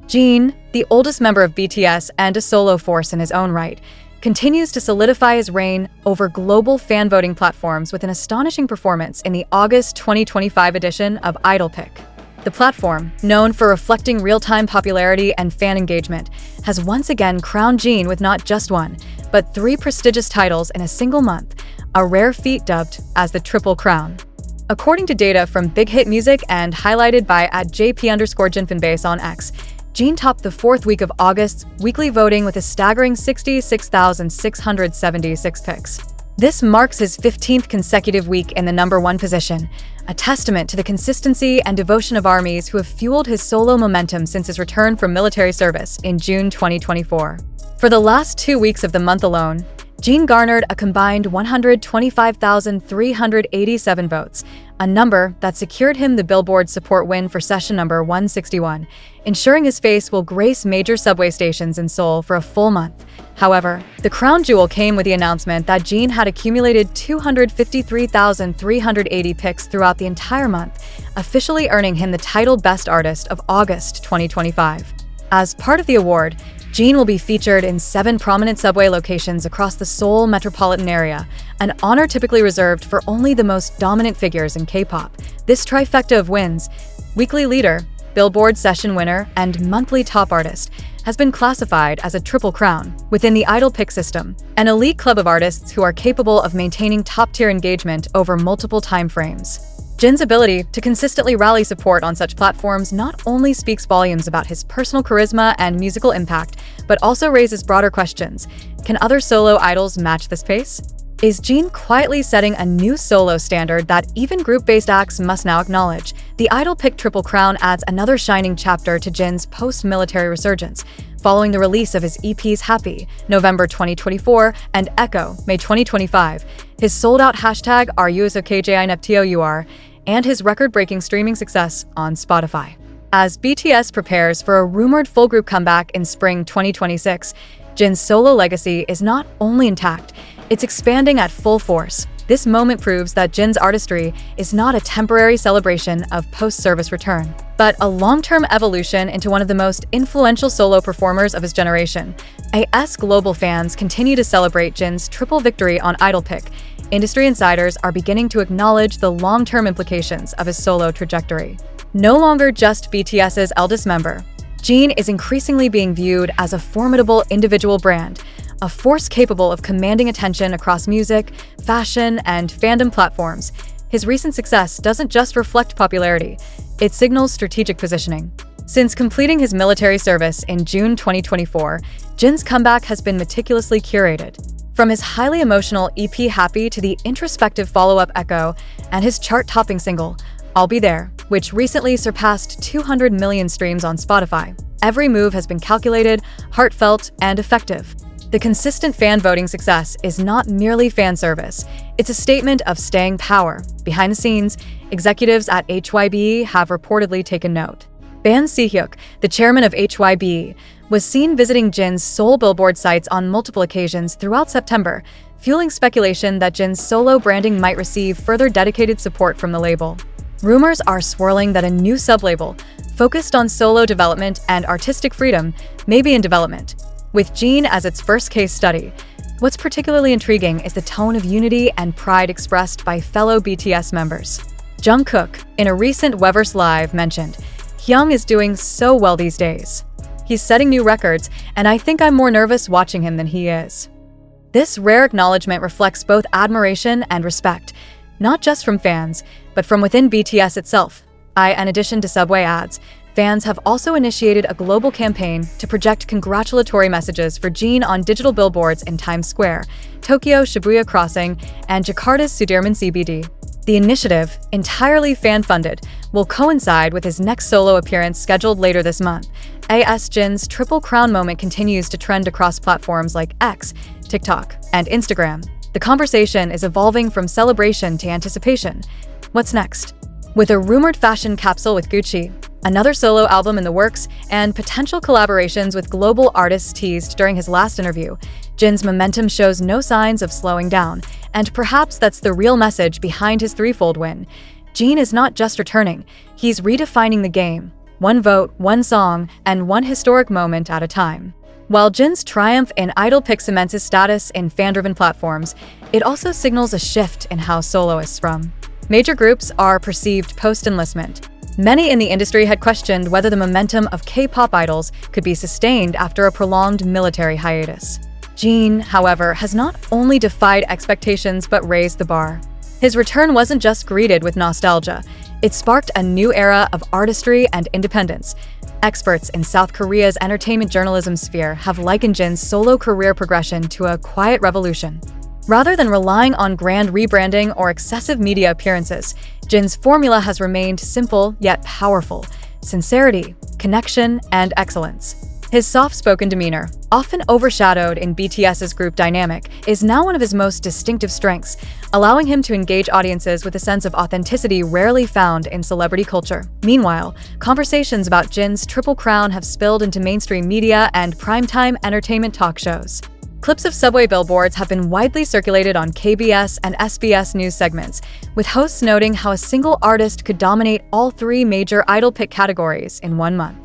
Jin, the oldest member of BTS and a solo force in his own right, continues to solidify his reign over global fan voting platforms with an astonishing performance in the August 2025 edition of HYBE. The platform, known for reflecting real-time popularity and fan engagement, has once again crowned Jin with not just one, but 3 prestigious titles in a single month, a rare feat dubbed as the Triple Crown. According to data from Big Hit Music and highlighted by @JP_JinFanbase on X, Jin topped the 4th week of August's weekly voting with a staggering 66,676 picks. This marks his 15th consecutive week in the #1 position, a testament to the consistency and devotion of armies who have fueled his solo momentum since his return from military service in June 2024. For the last 2 weeks of the month alone, Jin garnered a combined 125,387 votes, a number that secured him the Billboard support win for session number 161, ensuring his face will grace major subway stations in Seoul for a full month. However, the crown jewel came with the announcement that Jin had accumulated 253,380 picks throughout the entire month, officially earning him the title Best Artist of August 2025. As part of the award, Jin will be featured in 7 prominent subway locations across the Seoul metropolitan area, an honor typically reserved for only the most dominant figures in K-pop. This trifecta of wins, weekly leader, Billboard session winner, and monthly top artist, has been classified as a triple crown within the Idol Pick system, an elite club of artists who are capable of maintaining top-tier engagement over multiple time frames. Jin's ability to consistently rally support on such platforms not only speaks volumes about his personal charisma and musical impact, but also raises broader questions. Can other solo idols match this pace? Is Jin quietly setting a new solo standard that even group-based acts must now acknowledge? The Idol Pick Triple Crown adds another shining chapter to Jin's post-military resurgence. Following the release of his EPs HYBE, November 2024, and Echo, May 2025, his sold-out hashtag #RUSOKJINEPTOUR, and his record-breaking streaming success on Spotify. As BTS prepares for a rumored full-group comeback in spring 2026, Jin's solo legacy is not only intact, it's expanding at full force. This moment proves that Jin's artistry is not a temporary celebration of post-service return, but a long-term evolution into one of the most influential solo performers of his generation. AS global fans continue to celebrate Jin's triple victory on Idol Pick. Industry insiders are beginning to acknowledge the long-term implications of his solo trajectory. No longer just BTS's eldest member, Jin is increasingly being viewed as a formidable individual brand, a force capable of commanding attention across music, fashion, and fandom platforms. His recent success doesn't just reflect popularity, it signals strategic positioning. Since completing his military service in June 2024, Jin's comeback has been meticulously curated. From his highly emotional EP Happy to the introspective follow-up Echo and his chart-topping single, I'll Be There, which recently surpassed 200 million streams on Spotify. Every move has been calculated, heartfelt, and effective. The consistent fan voting success is not merely fan service, it's a statement of staying power. Behind the scenes, executives at HYBE have reportedly taken note. Ban Si-hyuk, the chairman of HYBE, was seen visiting Jin's Seoul Billboard sites on multiple occasions throughout September, fueling speculation that Jin's solo branding might receive further dedicated support from the label. Rumors are swirling that a new sub-label, focused on solo development and artistic freedom, may be in development, with Jin as its first case study. What's particularly intriguing is the tone of unity and pride expressed by fellow BTS members. Jungkook, in a recent Weverse Live, mentioned, "Hyung is doing so well these days. He's setting new records, and I think I'm more nervous watching him than he is." This rare acknowledgement reflects both admiration and respect, not just from fans, but from within BTS itself. In addition to subway ads, fans have also initiated a global campaign to project congratulatory messages for Jin on digital billboards in Times Square, Tokyo Shibuya Crossing, and Jakarta's Sudirman CBD. The initiative, entirely fan-funded, will coincide with his next solo appearance scheduled later this month. AS Jin's Triple Crown moment continues to trend across platforms like X, TikTok, and Instagram. The conversation is evolving from celebration to anticipation. What's next? With a rumored fashion capsule with Gucci, another solo album in the works, and potential collaborations with global artists teased during his last interview, Jin's momentum shows no signs of slowing down, and perhaps that's the real message behind his threefold win. Jin is not just returning, he's redefining the game. one vote, one song, and one historic moment at a time. While Jin's triumph in Idol pick cements his status in fan-driven platforms, it also signals a shift in how soloists from major groups are perceived post-enlistment. Many in the industry had questioned whether the momentum of K-pop idols could be sustained after a prolonged military hiatus. Jin, however, has not only defied expectations but raised the bar. His return wasn't just greeted with nostalgia, it sparked a new era of artistry and independence. Experts in South Korea's entertainment journalism sphere have likened Jin's solo career progression to a quiet revolution. Rather than relying on grand rebranding or excessive media appearances, Jin's formula has remained simple yet powerful: sincerity, connection, and excellence. His soft-spoken demeanor, often overshadowed in BTS's group dynamic, is now one of his most distinctive strengths, allowing him to engage audiences with a sense of authenticity rarely found in celebrity culture. Meanwhile, conversations about Jin's Triple Crown have spilled into mainstream media and primetime entertainment talk shows. Clips of subway billboards have been widely circulated on KBS and SBS news segments, with hosts noting how a single artist could dominate all three major idol pick categories in 1 month.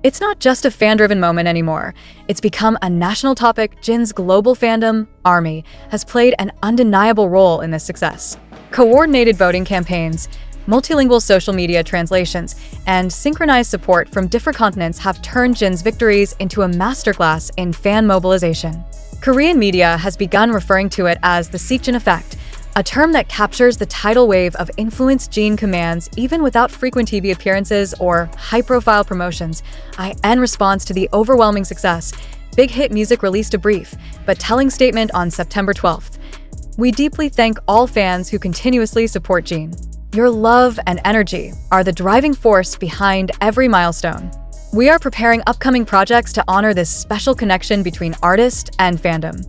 It's not just a fan-driven moment anymore. It's become a national topic. Jin's global fandom, ARMY, has played an undeniable role in this success. Coordinated voting campaigns, multilingual social media translations, and synchronized support from different continents have turned Jin's victories into a masterclass in fan mobilization. Korean media has begun referring to it as the Seokjin effect, a term that captures the tidal wave of influence Jin commands even without frequent TV appearances or high-profile promotions. In response to the overwhelming success, Big Hit Music released a brief but telling statement on September 12th. "We deeply thank all fans who continuously support Jin. Your love and energy are the driving force behind every milestone. We are preparing upcoming projects to honor this special connection between artist and fandom."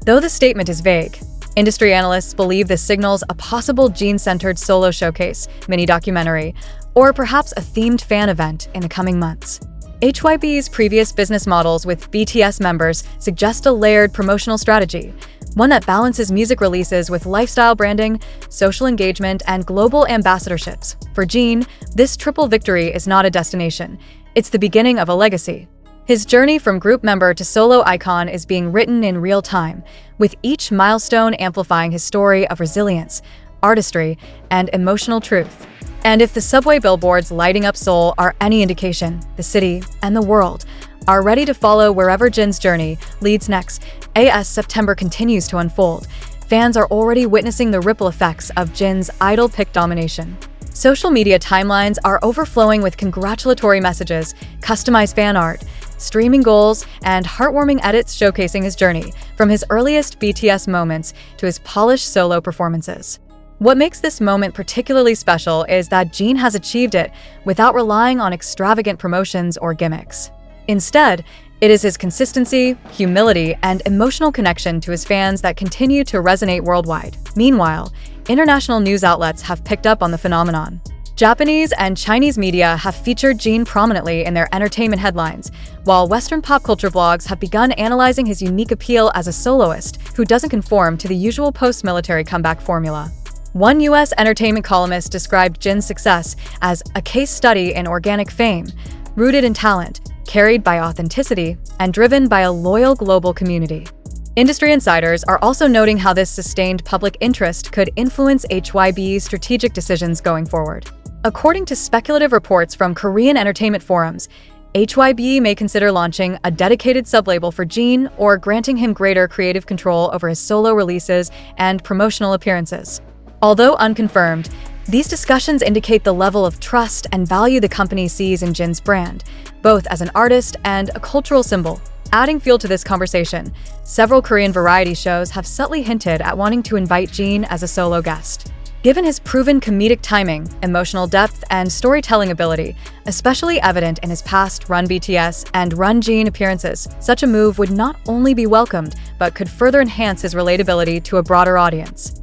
Though the statement is vague, industry analysts believe this signals a possible Jin-centered solo showcase, mini-documentary, or perhaps a themed fan event in the coming months. HYBE's previous business models with BTS members suggest a layered promotional strategy, one that balances music releases with lifestyle branding, social engagement, and global ambassadorships. For Jin, this triple victory is not a destination. It's the beginning of a legacy. His journey from group member to solo icon is being written in real time, with each milestone amplifying his story of resilience, artistry, and emotional truth. And if the subway billboards lighting up Seoul are any indication, the city and the world are ready to follow wherever Jin's journey leads next. As September continues to unfold, fans are already witnessing the ripple effects of Jin's idol pick domination. Social media timelines are overflowing with congratulatory messages, customized fan art, streaming goals, and heartwarming edits showcasing his journey, from his earliest BTS moments to his polished solo performances. What makes this moment particularly special is that Jin has achieved it without relying on extravagant promotions or gimmicks. Instead, it is his consistency, humility, and emotional connection to his fans that continue to resonate worldwide. Meanwhile, international news outlets have picked up on the phenomenon. Japanese and Chinese media have featured Jin prominently in their entertainment headlines, while Western pop culture blogs have begun analyzing his unique appeal as a soloist who doesn't conform to the usual post-military comeback formula. One U.S. entertainment columnist described Jin's success as a case study in organic fame, rooted in talent, carried by authenticity, and driven by a loyal global community. Industry insiders are also noting how this sustained public interest could influence HYBE's strategic decisions going forward. According to speculative reports from Korean entertainment forums, HYBE may consider launching a dedicated sublabel for Jin or granting him greater creative control over his solo releases and promotional appearances. Although unconfirmed, these discussions indicate the level of trust and value the company sees in Jin's brand, both as an artist and a cultural symbol. Adding fuel to this conversation, several Korean variety shows have subtly hinted at wanting to invite Jin as a solo guest. Given his proven comedic timing, emotional depth, and storytelling ability, especially evident in his past Run BTS and Run Jin appearances, such a move would not only be welcomed, but could further enhance his relatability to a broader audience.